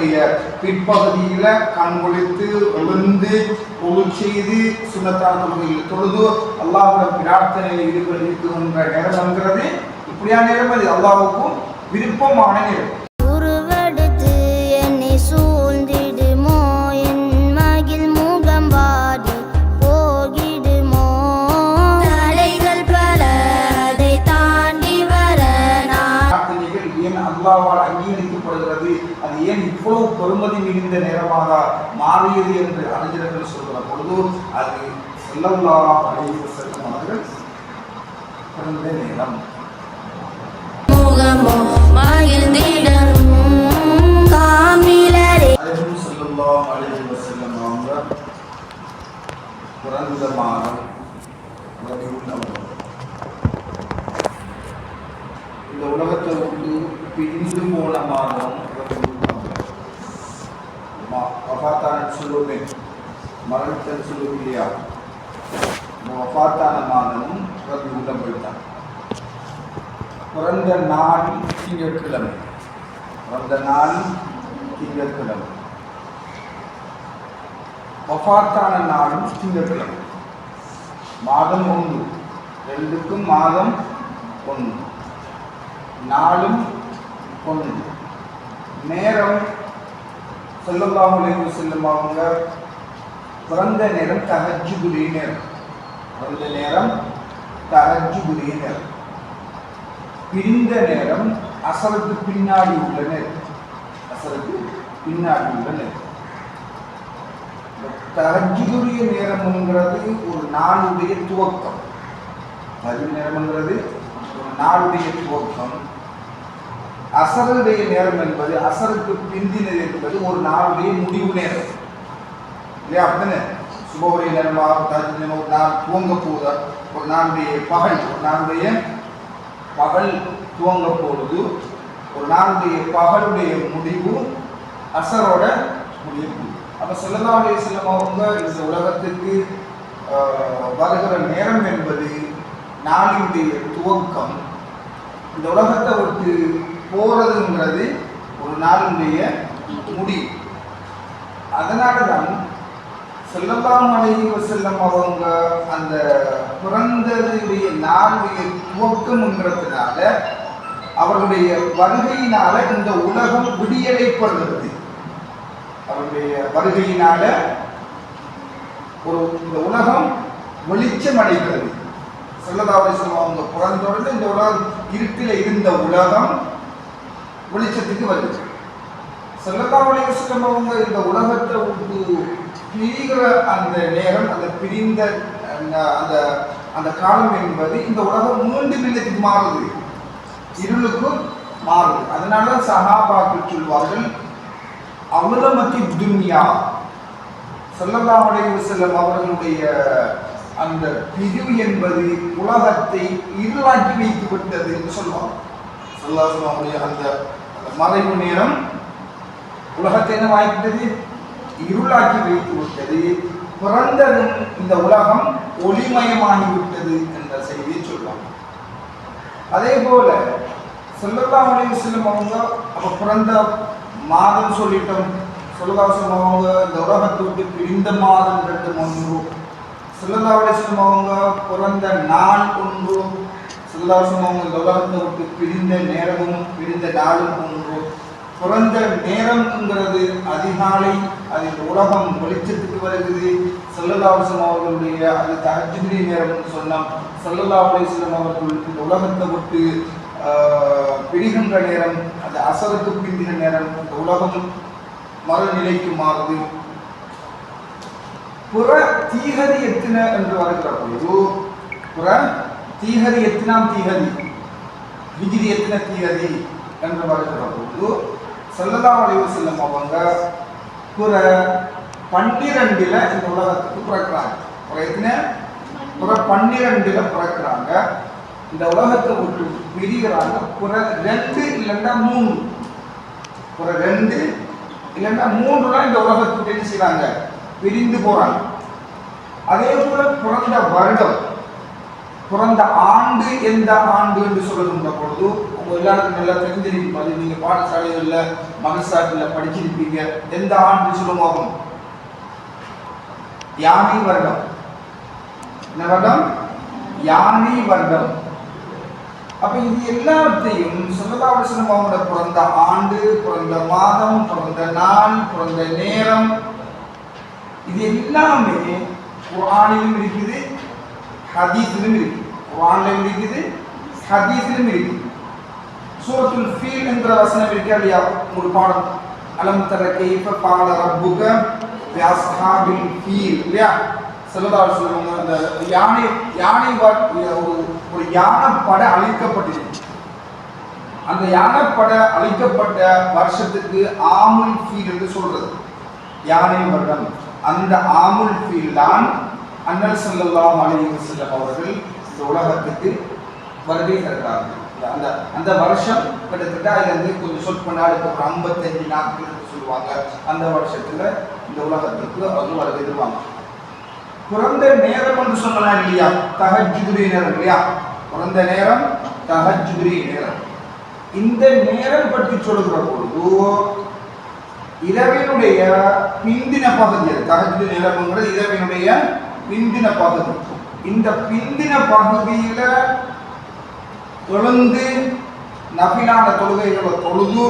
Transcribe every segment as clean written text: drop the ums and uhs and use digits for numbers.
இரவினுடைய பிற்பகுதியில கண் குளித்து எழுந்து ஒழு செய்து சுன்னத்தான தொழுகையில் தொழுது அல்லாஹ்விடம் பிரார்த்தனையில் ஈடுபடுகின்ற நேரம் என்கிறது இப்படியான நேரம் அது அல்லாஹ்வுக்கும் விருப்பமான நேரம். அல்லாஹ்வால் அங்கீகரிக்கப்படுகிறது. அது ஏன் இவ்வளவு பெருமதி மிகுந்த நேரமாக மாறியது என்று அறிஞர்கள் சொல்கிற பொழுது அது ஸல்லல்லாஹு அலைஹி வஸல்லம் அவர்கள் பிறந்த நேரம். ஸல்லல்லாஹு அலைஹி வஸல்லம் அவங்க பிறந்த மாதம் ரபியுல் அவ்வல். இந்த உலகத்தை விட்டு பிரிந்து போன மாதம் வஃபாத்தான சொல்லுமே மரணத்தில் சொல்லும் இல்லையா, வஃபாத்தான மாதமும் ரபியுல் அவ்வல் தான். பிறந்த நாள் திங்கட்கிழமை, பிறந்த நாள் திங்கட்கிழமை, வஃபாத்தான நாளும் திங்கட்கிழமை. மாதம் ஒன்று, ரெண்டுக்கும் மாதம் ஒன்று, நாளும் ஒன்று. நேரம் ஸல்லல்லாஹு அலைஹி வஸல்லம் அவங்க பிறந்த நேரம் தஹஜ்ஜுதுடைய நேரம், பிறந்த நேரம் தஹஜ்ஜுதுடைய நேரம். பிரிந்த நேரம் அசருக்கு பின்னாடி உள்ள நேரம், அசருக்கு பின்னாடி உள்ள நேரம். தஹஜ்ஜுதுடைய நேரம்ங்கிறது ஒரு நாளுடைய துவக்கம். தஹஜ்ஜுத் நேரம்ங்கிறது ஒரு நாளுடைய துவக்கம். அசருடைய நேரம் என்பது, அசருக்கு பிந்தினது என்பது ஒரு நாளுடைய முடிவு நேரம் இல்லையா? அப்படித்தானே? சுபஹுடைய நேரமாக தஹஜ்ஜுத் நேரம் ஒரு நாள் துவங்க போகுது, ஒரு நாளுடைய பகல், ஒரு நாளுடைய பகல் துவங்க போகுது, ஒரு நாளுடைய பகலுடைய முடிவு அசரோட முடிவு. அப்போ ஸல்லல்லாஹு அலைஹி வஸல்லம் அவங்க இந்த உலகத்துக்கு வருகிற நேரம் என்பது நாளினுடைய துவக்கம். இந்த உலகத்தை விட்டு போறதுங்கிறது ஒரு நாளுடைய முடிவு. அதனால தான் ஸல்லல்லாஹு அலைஹி வஸல்லம் அவங்க அந்த பிறந்ததுடைய நாளுடைய துவக்கம்ங்கிறதுனால அவர்களுடைய வருகையினால இந்த உலகம் விடியலைப்படுகிறது. அவருடைய வருகையினால இந்த உலகம் வெளிச்சம் அடைகிறது. ஸல்லல்லாஹு அலைஹி வஸல்லம் அவங்க பிறந்தோடனே இந்த உலகம் இருட்டில் இருந்த உலகம் வெளிச்சத்துக்கு வருது. ஸல்லல்லாஹு அலைஹி வஸல்லம் அவங்க இந்த உலகத்தை விட்டு பிரிகிற அந்த நேரம், அந்த பிரிந்த அந்த காலம் என்பது இந்த உலகம் மீண்டும் இல்லத்துக்கு மாறுது, இருளுக்கும் மாறுது. அதனால சஹாபாக்கள் சொல்வார்கள், அவ்லமத்தி துன்யா, ஸல்லல்லாஹு அலைஹி வஸல்லம் அவர்களுடைய அந்த பிரிவு என்பது உலகத்தை இருளாக்கி வைத்து விட்டது என்று சொல்வாங்க. ஸல்லல்லாஹு அலைஹி வஸல்லம் அந்த மறைவு நேரம் உலகத்தை என்ன வாய்ப்பிட்டது? இருளாக்கி வைத்து விட்டது. பிறந்ததும் இந்த உலகம் ஒளிமயமாகிவிட்டது என்ற செய்தியை சொல்வாங்க. அதே போல ஸல்லல்லாஹு அலைஹி வஸல்லம் அவங்க அப்போ பிறந்த மாதம் சொல்லிட்டோம். ஸல்லல்லாஹு அலைஹி வஸல்லம் அவங்க இந்த உலகத்தை விட்டு பிரிந்த மாதம் 2 ஸல்லல்லாஹு அலைஹி வஸல்லம் அவங்க பிறந்த நாள் 1. ஸல்லல்லாஹு அலைஹி வஸல்லம் அவங்க இந்த உலகத்தை விட்டு பிரிந்த நேரமும் பிரிந்த நாளும் 1. பிறந்த நேரம்ங்கிறது அதிகாலை, அது இந்த உலகம் வெளிச்சத்துக்கு வருகிறது. ஸல்லல்லாஹு அலைஹி வஸல்லம் அவர்களுடைய அது தஹஜ்ஜுதுடைய நேரம்னு சொன்னோம். ஸல்லல்லாஹு அலைஹி வஸல்லம் அவர்கள் இந்த உலகத்தை விட்டு பிரிகின்ற நேரம் அது அசருக்கு பிந்தின நேரம். இந்த உலகம் மறுநிலைக்கு மாறுது. புற தீகதி எத்தனை என்று வருகிற பொழுது, புற தீகதி எத்தனாம் தீகதி, விஜிதி எத்தனை தீகதி என்று வருகிற பொழுது ஸல்லல்லாஹு அலைஹி வஸல்லம் அவங்க புற 12 இந்த உலகத்துக்கு பிறக்கிறாங்க. புற 12 பிறக்கிறாங்க. இந்த உலகத்தை விட்டு பிரிகிறாங்க. புற 2 இல்லைன்னா 3, புற 2 இல்லைன்னா 3 இந்த உலகத்துக்கு என்ன செய்யறாங்க? பிரிந்து போறாங்க. அதே போல பிறந்த வருடம் பிறந்த ஆண்டு எந்த ஆண்டு என்று சொல்லுகின்ற பொழுது உங்க எல்லாருக்கும் நல்லா தெரிஞ்சிருக்கும். அது நீங்க பாடசாலைகளில் மகசாட்டில் படிச்சிருப்பீங்க. எந்த ஆண்டு சொல்லுவாங்க? யானை வருடம். என்ன வருடம்? யானை வருடம். அப்ப இது எல்லாத்தையும் ஸல்லல்லாஹு அலைஹி வஸல்லம் அவங்களோட பிறந்த ஆண்டு, பிறந்த மாதம், பிறந்த நாள், பிறந்த நேரம், இது எல்லாமே குர்ஆனிலும் இருக்குது, ஹதீஸிலும் இருக்குது. குர்ஆனிலும் இருக்குது, ஹதீஸிலும் இருக்குது. சூரத்துல் ஃபீல் என்ற வசனம் இருக்கு இல்லையா? ஒரு பாடம், அலம் தர கைஃப ஃபால ரப்புக பி அஸ்ஹாபில் ஃபீல் இல்லையா? ஸல்லல்லாஹு அலைஹி வஸல்லம் அந்த யானை ஒரு யானைப்படை அழிக்கப்பட்டிருக்கு. அந்த யானைப்படை அழிக்கப்பட்ட வருஷத்துக்கு ஆமுல் ஃபீல் என்று சொல்றது, யானை வருடம். அந்த ஆமுல் ஃபீல் தான் அன்னல் ஸல்லல்லாஹு அலைஹி வஸல்லம் அவர்கள் இந்த உலகத்துக்கு வருகை தருகிறார்கள். அந்த அந்த வருஷம் கிட்டத்தட்ட அதுல இருந்து கொஞ்சம் சொற்பனாளுக்கு ஒரு 55 நாட்கள் சொல்லுவாங்க. அந்த வருஷத்துல இந்த உலகத்துக்கு அவங்க வருகை தருவாங்க. பிறந்த நேரம் என்று சொன்னா இல்லையா? தஹஜ்ஜுதுரி நேரம் இல்லையா? பிறந்த நேரம் தஹஜ்ஜுதுரி நேரம். இந்த நேரம் பற்றி சொல்லுகிற பொழுது இரவினுடைய பிந்தின பகுதி, தஹஜ்ஜுதுரி நேரம்ங்கிறது இரவினுடைய பிந்தின பகுதி. இந்த பிந்தின பகுதியில தொழுந்து நபிலான தொழுகைகளை தொழுது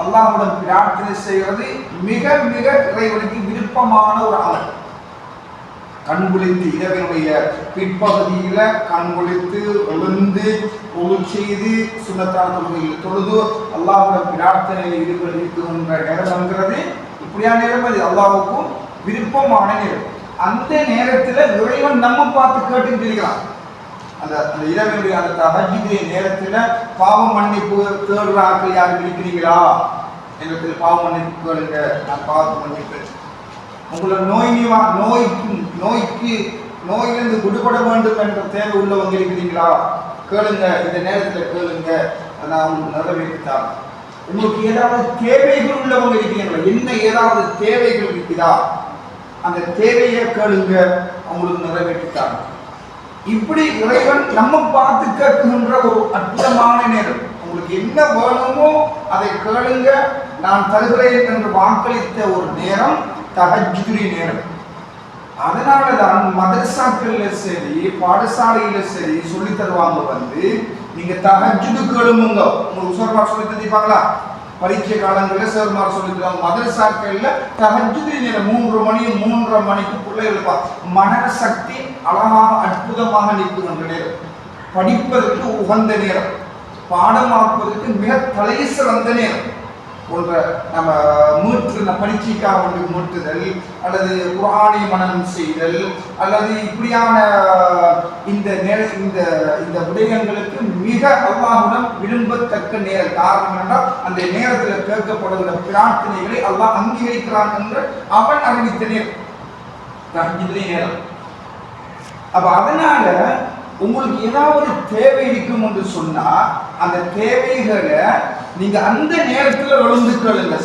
அல்லாஹ்விடம் பிரார்த்தனை செய்வது மிக மிக இறைவனுக்கு விருப்பமான ஒரு அமல். கண்குளித்து இரவினுடைய பிற்பகுதியில கண்குளித்து எழுந்து ஒழு செய்து சுன்னத்தான தொழுகையில் தொழுது அல்லாஹ்விடம் பிரார்த்தனையில் ஈடுபடுகின்ற நேரம்ங்கிறது இப்படியான நேரம். அது அல்லாஹ்வுக்கும் விருப்பமான நேரம். அந்த நேரத்துல இறைவன் நம்ம பார்த்து கேட்டு தெரிகிறான். அந்த இரவினுடைய அந்த தஹஜ்ஜுடைய நேரத்துல பாவ மன்னிப்பு தேடுற ஆட்கள் யாரும் இருக்கிறீங்களா? எனக்கு பாவ மன்னிப்பு கேளுங்க, நான் பாவ மன்னிப்பு. உங்களை நோயிலிருந்து விடுபட வேண்டும் என்ற தேவை உள்ளவங்க இருக்கிறீங்களா? கேளுங்க, இந்த நேரத்தில் கேளுங்க, நான் உங்களுக்கு நிறைவேற்றித்தான். உங்களுக்கு ஏதாவது தேவைகள் உள்ளவங்க இருக்கிறீங்களா? என்ன ஏதாவது தேவைகள் இருக்குதா? அந்த தேவையை கேளுங்க, அவங்களுக்கு நிறைவேற்றித்தான். இப்படி இறைவன் நம்ம பார்த்து கேட்கின்ற ஒரு அற்புதமான நேரம். உங்களுக்கு என்ன வேணுமோ அதை கேளுங்க, நான் தருகிறேன் என்று வாக்களித்த ஒரு நேரம் தஹஜ்ஜுதுரி நேரம். அதனாலதான் மதரசாக்கள்ல சரி பாடசாலையில சரி சொல்லி தருவாங்க, நீங்க தஹஜ்ஜுது கேளுங்க. உங்களுக்கு சார்மார் சொல்லி தந்திருப்பாங்களா? பரீட்சை காலங்களில் சார்மார் சொல்லி தருவாங்க. மதரசாக்கள்ல தஹஜ்ஜுதுரி நேரம் 3 மணி 3:30 மணிக்கு பிள்ளைகள் மன சக்தி அழகாக அற்புதமாக நிற்குகின்ற நேரம், படிப்பதற்கு உகந்த நேரம், பாடமாக்குவதற்கு மிக தலை சிறந்த நேரம். போன்ற நம்ம பரீட்சைக்காக வந்து மீட்டுதல் அல்லது குர்ஆனை மனனம் செய்தல் அல்லது இப்படியான இந்த இந்த விடயங்களுக்கு மிக அல்லாஹ்விடம் விரும்பத்தக்க நேரம். காரணம் என்றால் அந்த நேரத்தில் கேட்கப்படுகிற பிரார்த்தனைகளை அல்லாஹ் அங்கீகரிக்கிறான் என்று அவன் அறிவித்த நேரம், தஹஜ்ஜுதுடைய நேரம். அப்ப அதனால உங்களுக்கு ஏதாவது தேவை இருக்கும் என்று சொன்னா அந்த தேவைகளை நீங்க அந்த நேரத்துல விழுந்துக்கொள்ளுங்க.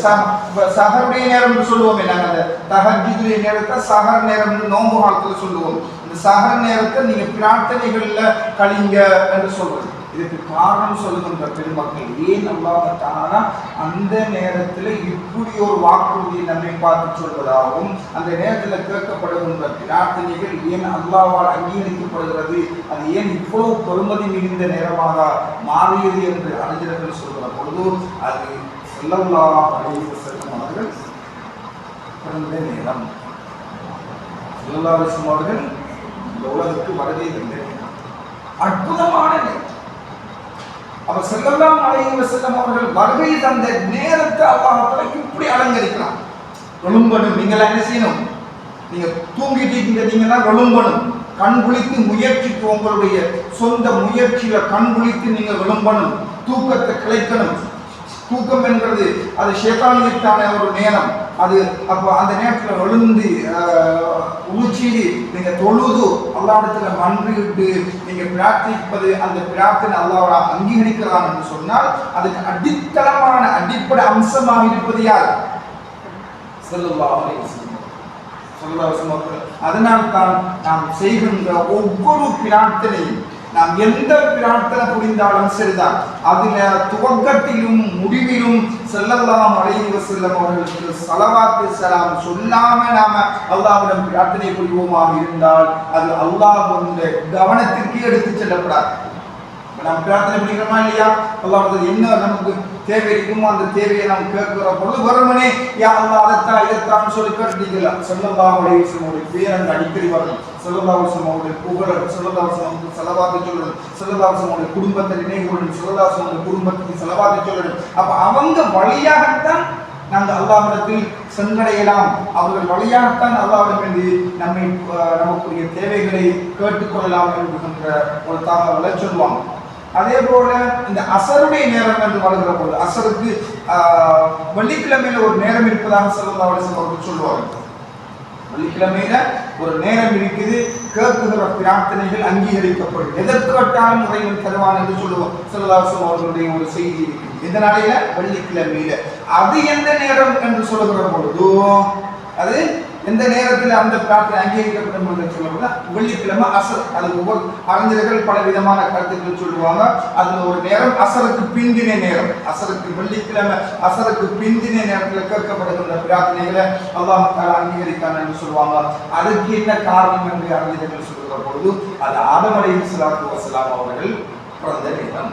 சஹருடைய நேரம் சொல்லுவோமே நாங்க, அந்த தஹஜ்ஜுதுடைய நேரத்தை சஹர் நேரம் நோன்பு காலத்துல சொல்லுவோம். இந்த சஹர் நேரத்தை நீங்க பிரார்த்தனைகள்ல கழிங்க என்று சொல்றது. இதுக்கு காரணம் சொல்லுகின்ற பெருமக்கள் ஏன் அல்லாஹ் தஆலா அந்த நேரத்தில் இப்படி ஒரு வாக்குறுதியை நம்மை பார்த்து சொல்வதாகவும் அந்த நேரத்தில் கேட்கப்படுகின்ற பிரார்த்தனைகள் ஏன் அல்லாஹ்வால் அங்கீகரிக்கப்படுகிறது, அது ஏன் இவ்வளவு பெருமதி மிகுந்த நேரமாக மாறியது என்று அறிஞர்கள் சொல்கிற பொழுது அது ஸல்லல்லாஹு அலைஹி வஸல்லம் அவர்கள் பிறந்த நேரம், ஸல்லல்லாஹு அலைஹி வஸல்லம் அவர்கள் இந்த உலகத்துக்கு வருகை தந்த நேரம், அற்புதமான நேரம். அவர் ஸல்லல்லாஹு அலைஹி வஸல்லம் அவர்கள் வருகை தந்த நேரத்தை அல்லாஹ் இப்படி அலங்கரிக்கலாம். எழும்பணும், நீங்களா என்ன செய்யணும்? நீங்க தூங்கிட்டு இருக்கீங்கன்னா எழும்பணும், கண் குளித்து முயற்சிக்கு உங்களுடைய சொந்த முயற்சியில கண் குளித்து நீங்க எழும்பணும், தூக்கத்தை கிளைக்கணும். தூக்கம் என்பது அது ஷைத்தானுக்கான ஒரு நேரம். அது அப்போ அந்த நேரத்தில் எழுந்து உச்சி நீங்க தொழுது அல்லாஹ்விடத்துல மன்றிட்டு நீங்க பிரார்த்திப்பது, அந்த பிரார்த்தனை அல்லாஹ் அங்கீகரிக்கிறான் என்று சொன்னால் அதுக்கு அடித்தளமான அடிப்படை அம்சமாக இருப்பது யார்? ஸல்லல்லாஹு அலைஹி வஸல்லம். அதனால் தான் நாம் செய்கின்ற ஒவ்வொரு பிரார்த்தனையும் நாம் எந்த பிரார்த்தனை புரிந்தாலும் சரிதான், அதுல துவக்கத்திலும் முடிவிலும் ஸல்லல்லாஹு அலைஹி வஸல்லம் அவர்களுக்கு ஸலவாத்து ஸலாம் சொல்லாம நாம அல்லாஹ்விடம் பிரார்த்தனை புரிவோமாக இருந்தால் அது அல்லாஹ்வுடைய கவனத்திற்கு எடுத்து செல்லப்படாது. நாம் பிரார்த்தனை பண்ணிக்கிறோமா இல்லையா, அல்லாஹ் என்ன நமக்கு தேவை இருக்குமோ அந்த தேவையை நாம் கேட்கிற பொழுது வெறுமனே யா அல்லாஹ் அதைத்தான் இதைத்தான் சொல்லி கேட்டீங்களா, ஸல்லல்லாஹு அலைஹி வஸல்லம் பேர் அங்கே அடிக்கடி வரணும், ஸல்லல்லாஹு அலைஹி வஸல்லம் புகழ், ஸல்லல்லாஹு அலைஹி வஸல்லம் ஸலவாத்து சொல்லணும், ஸல்லல்லாஹு அலைஹி வஸல்லம் குடும்பத்தை நினைவுகூரணும், ஸல்லல்லாஹு அலைஹி வஸல்லம் குடும்பத்துக்கு ஸலவாத்து சொல்லணும். அப்ப அவங்க வழியாகத்தான் நாங்கள் அல்லாஹ்விடத்தில் சென்றடையலாம், அவர்கள் வழியாகத்தான் அல்லாஹ்விடமிருந்து நமக்குரிய தேவைகளை கேட்டுக்கொள்ளலாம் என்கின்ற ஒரு தகவலை சொல்லுவாங்க. அதே போல இந்த அசருடைய நேரம் என்று வருகிற போது அசருக்கு வெள்ளிக்கிழமையில ஒரு நேரம் இருப்பதாக ஸல்லல்லாஹு அலைஹி வஸல்லம் அவர்கள் சொல்லுவாங்க. வெள்ளிக்கிழமையில ஒரு நேரம் இருக்குது, கேட்குகிற பிரார்த்தனைகள் அங்கீகரிக்கப்படும், எதற்கு கேட்டாலும் இறைவன் தருவான் என்று சொல்லுவோம். ஸல்லல்லாஹு அலைஹி வஸல்லம் அவர்களுடைய ஒரு செய்தி இருக்குது. எந்த நாளையில? வெள்ளிக்கிழமையில. அது எந்த நேரம் என்று சொல்லுகிற பொழுது அது எந்த நேரத்தில் அந்த பிரார்த்தனை அங்கீகரிக்கப்படும் என்று சொல்லுவாங்க, வெள்ளிக்கிழமை அசர். அது ஒவ்வொரு அறிஞர்கள் பல விதமான கருத்துக்கள் சொல்லுவாங்க. அதுல ஒரு நேரம் அசருக்கு பிந்தின நேரம், அசருக்கு வெள்ளிக்கிழமை அசருக்கு பிந்தின நேரத்தில் கேட்கப்படுகின்ற பிரார்த்தனைகளை அல்லாஹ் தஆலா அங்கீகரிக்கான் என்று சொல்லுவாங்க. அதுக்கு என்ன காரணம் என்று அறிஞர்கள் சொல்லுகிற பொழுது அது ஆதம் அலைஹிஸ்ஸலாத்து வஸ்ஸலாம் அவர்கள் பிறந்த நேரம்,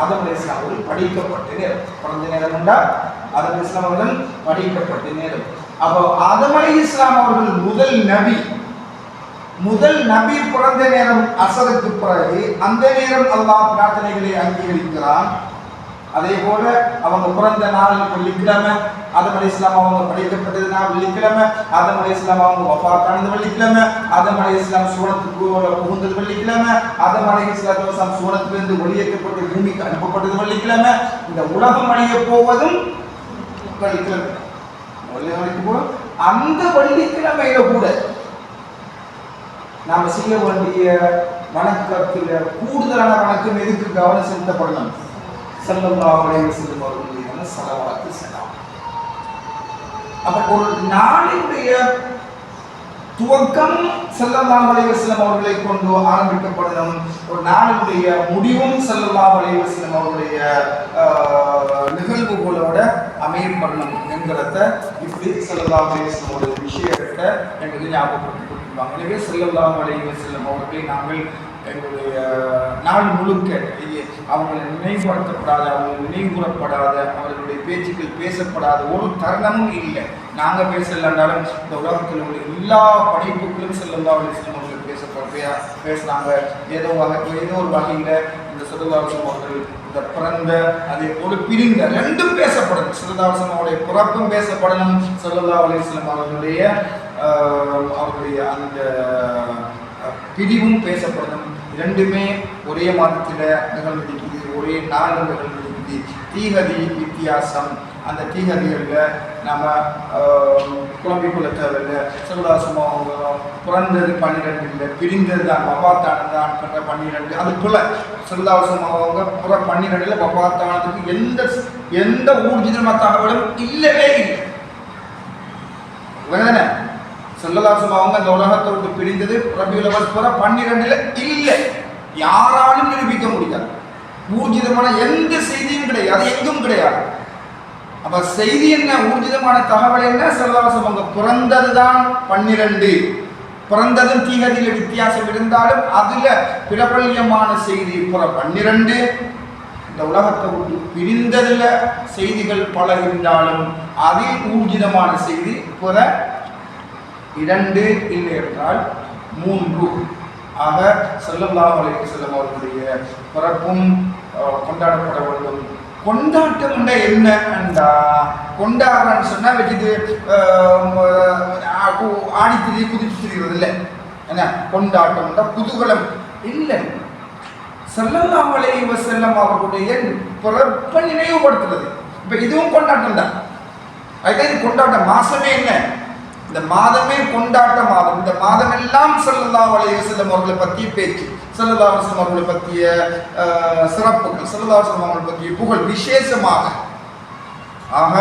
ஆதம் அலைஹிஸ்ஸலாம் அவர்கள் படிக்கப்பட்ட நேரம். பிறந்த நேரம் என்றால் ஆதம் அலைஹிஸ்ஸலாம் அவர்கள் படிக்கப்பட்ட நேரம். அப்போ ஆதம் அலைஹிஸ்ஸலாம் அவர்கள் முதல் நபி பிறந்த நேரம் அசருக்கு பிறகு அந்த நேரம் அல்லாஹ் பிரார்த்தனைகளை அங்கீகரிக்கிறான். அதே போல அவங்க பிறந்த நாள் வெள்ளிக்கிழமை, ஆதம் அலைஹிஸ்ஸலாம் அவங்க படைக்கப்பட்டது நாள் வெள்ளிக்கிழமை, ஆதம் அலைஹிஸ்ஸலாம் அவங்க வஃபாத்தானது வெள்ளிக்கிழமை, ஆதம் அலைஹிஸ்ஸலாம் சூனத்துக்கு புகுந்தது வெள்ளிக்கிழமை, ஆதம் அலைஹிஸ்ஸலாத்து வஸலாம் சூனத்திலிருந்து வெளியேற்றப்பட்டு பூமிக்கு அனுப்பப்பட்டது வெள்ளிக்கிழமை, இந்த உலகம் அழிய போவதும் வெள்ளிக்கிழமை. அந்த வெள்ளிக்கிழமையில கூட நாம செய்ய வேண்டிய வணக்கத்தில் கூடுதலான வணக்கம் எதுக்கு கவனம் செலுத்தப்படணும்? ஸல்லல்லாஹு அலைஹி வஸல்லம் அவர்களுடைய ஸலவாத்து ஸலாம். அப்ப ஒரு நாளினுடைய துவக்கம் ஸல்லல்லாஹு அலைஹி வஸல்லம் அவர்களை கொண்டு ஆரம்பிக்கப்படணும், ஒரு நாளுடைய முடிவும் ஸல்லல்லாஹு அலைஹி வஸல்லம் அவருடைய நிகழ்வுகளோட அமையப்படணும் என்கிறத இப்படி ஸல்லல்லாஹு அலைஹி வஸல்லம் ஒரு விஷயத்தை எங்களுக்கு ஞாபகப்படுத்தி கொடுத்துருவாங்க. எனவே ஸல்லல்லாஹு அலைஹி வஸல்லம் அவர்களை நாங்கள் எங்களுடைய நாள் முழுக்க அவங்களை நினைவுபடுத்தப்படாத, அவங்களை நினைவுகூறப்படாத, அவர்களுடைய பேச்சுக்கள் பேசப்படாத ஒரு தருணமும் இல்லை. நாங்கள் பேசலன்றாலும் இந்த உலகத்தில் உள்ள எல்லா படைப்புகளும் ஸல்லல்லாஹு அலைஹி வஸல்லம் அவர்கள் பேசுகிறாங்க. ஏதோ ஒரு வகையில் இந்த ஸல்லல்லாஹு அலைஹி வஸல்லம் அவர்கள் இந்த பிறந்த அதே போல பிரிந்த ரெண்டும் பேசப்படணும். ஸல்லல்லாஹு அலைஹி வஸல்லம் அவருடைய பிறப்பும் பேசப்படணும், ஸல்லல்லாஹு அலைஹி வஸல்லம் அவர்களுடைய அந்த பிரிவும் பேசப்படணும். இரண்டுமே ஒரே மாதத்தில் நிகழ்ந்திருக்குது, ஒரே நாள் நிகழ்ந்திருக்குது. தீகதி வித்தியாசம், அந்த தீகதிகளில் நம்ம குழம்பிக்குள்ள தேவையில்லை. ஸல்லல்லாஹு அலைஹி வஸல்லம் அவங்க பிறந்தது 12 இல்லை, பிரிந்தது தான் வஃபாத்தானது தான் 12. அதுக்குள்ள ஸல்லல்லாஹு அலைஹி வஸல்லம் அவங்க 12 வஃபாத்தானதுக்கு எந்த ஊர்ஜிதமான தகவலும் இல்லவே இல்லை. வேணே ஸல்லல்லாஹு அலைஹி வஸல்லம் அவங்க அந்த உலகத்தை விட்டு பிரிந்தது ரபியுல் அவ்வல் 12 இல்லை, யாராலும் நிரூபிக்க முடியாது. ஊர்ஜிதமான எந்த செய்தியும் கிடையாது, அது எங்கும் கிடையாது. அப்ப செய்தி என்ன, ஊர்ஜிதமான தகவல் என்ன? ஸல்லல்லாஹு அலைஹி வஸல்லம் அவங்க பிறந்ததுதான் 12, பிறந்ததும் தீகதியில் வித்தியாசம் இருந்தாலும் அதுல பிரபல்யமான செய்தி 12. இந்த உலகத்தை விட்டு பிரிந்ததுல செய்திகள் பல இருந்தாலும் அதில் ஊர்ஜிதமான செய்தி 2 இல்லை என்றால் 3. ஆக ஸல்லல்லாஹு அலைஹி வஸல்லம் அவர்களுடைய பிறப்பும் கொண்டாடப்பட வேண்டும். கொண்டாட்டம் என்ன என்றா, கொண்டாடுறான்னு சொன்னா வச்சுட்டு ஆடித்திரி குதிச்சு திரிகிறது இல்லை. என்ன கொண்டாட்டம்? குதூகலம் இல்லை. ஸல்லல்லாஹு அலைஹி வஸல்லம் அவர்களுடைய பிறப்பை நினைவுபடுத்துறது. இப்ப இதுவும் கொண்டாட்டம் தான். அதுதான் இது கொண்டாட்ட மாசமே என்ன, இந்த மாதமே கொண்டாட்ட மாதம். இந்த மாதம் எல்லாம் ஸல்லல்லாஹு அலைஹி வஸல்லம் அவர்களை பற்றிய பேச்சு, ஸல்லல்லாஹு அலைஹி வஸல்லம் அவர்களை பற்றிய சிறப்புகள், ஸல்லல்லாஹு அலைஹி வஸல்லம் அவர்களை பற்றிய புகழ் விசேஷமாக. ஆக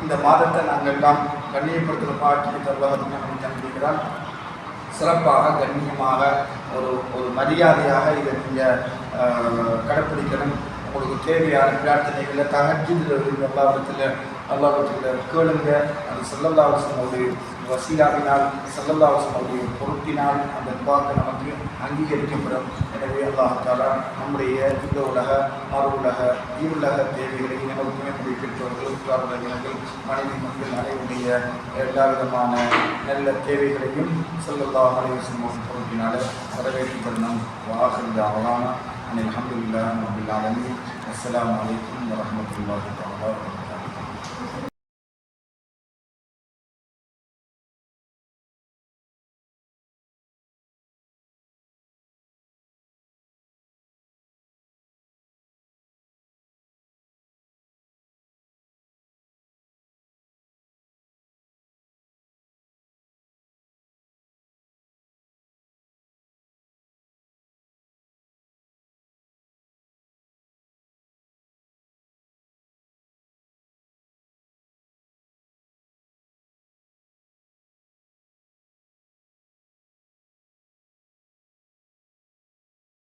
இந்த மாதத்தை நாங்கள் எல்லாம் கண்ணியப்படுத்துகிற பாக்கியத்தை அல்லாஹ் நமக்கு தந்திருக்கிறார். சிறப்பாக கண்ணியமாக ஒரு ஒரு மரியாதையாக இதை நீங்கள் கடைப்பிடிக்கணும். உங்களுக்கு தேவையான பிரார்த்தனைகளை தஹஜ்ஜுத் அல்லாஹ்விடத்தில் கேளுங்க. அது ஸல்லல்லாஹு அலைஹி வஸல்லம் வசீலாவினால் ஸல்லல்லாஹு அலைஹி வஸல்லம் பொருட்டினால் அந்த துஆக்கு நமக்கு அங்கீகரிக்கப்படும். எனவே அல்லாஹ் தஆலா நம்முடைய இந்த உலக மறு உலக ஈருலக தேவைகளை நமக்கு நம்முடைய பெற்றோர்கள் உற்றார்கள் மனைவி மக்கள் அனைவருடைய எல்லா விதமான நல்ல தேவைகளையும் ஸல்லல்லாஹு அலைஹி வஸல்லம் பொருட்டினால் வரவேற்று தரணும். வாஹிரு தஅவானா அல்ஹம்துலில்லாஹி ரப்பில் ஆலமீன். அஸ்ஸலாமு அலைக்கும் வரஹ்மத்துல்லாஹி வபரகாத்துஹு.